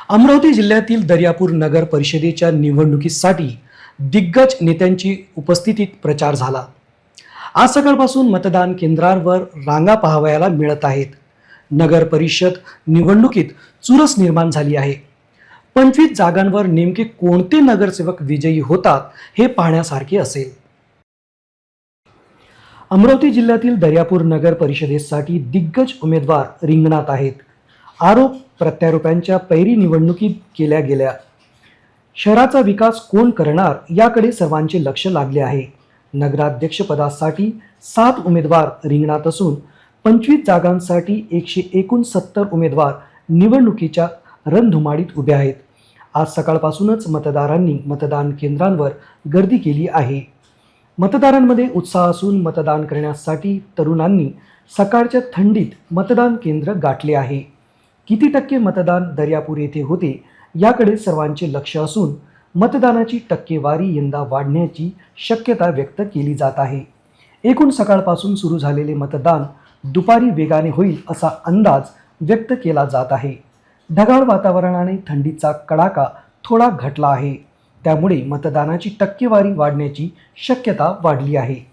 अमरावती जिल्ह्यातील दर्यापूर नगर परिषदेच्या निवडणुकीसाठी दिग्गज नेत्यांची उपस्थितीत प्रचार झाला। आज सकाळपासून मतदान केंद्रांवर रांगा पाहावयाला मिळत आहेत। नगर परिषद निवडणुकीत चुरस निर्माण झाली आहे। 25 जागांवर नेमके कोणते नगरसेवक विजयी होतात हे पाहण्यासारखे असेल। अमरावती जिल्ह्यातील दर्यापूर नगर परिषदेसाठी दिग्गज उमेदवार रिंगणात आहेत। आरोप प्रत्यारोपांच्या पैरी निवडणुकीत केल्या गेल्या। शहराचा विकास कोण करणार याकडे सर्वांचे लक्ष लागले आहे। नगराध्यक्षपदासाठी 7 उमेदवार रिंगणात असून 25 जागांसाठी 169 उमेदवार निवडणुकीच्या रणधुमाळीत उभे आहेत। आज सकाळपासूनच मतदारांनी मतदान केंद्रांवर गर्दी केली आहे। मतदारांमध्ये उत्साह असून मतदान करण्यासाठी तरुणांनी सकाळच्या थंडीत मतदान केंद्र गाठले आहे। किती टक्के मतदान दर्यापूर येथे होते याकडे सर्वांचे लक्ष असून मतदानाची टक्केवारी यंदा वाढण्याची शक्यता व्यक्त केली जात आहे। एकूण सकाळपासून सुरू झालेले मतदान दुपारी वेगाने होईल असा अंदाज व्यक्त केला जात आहे। ढगाळ वातावरणाने थंडीचा कडाका थोडा घटला आहे, त्यामुळे मतदानाची टक्केवारी वाढण्याची शक्यता वाढली आहे।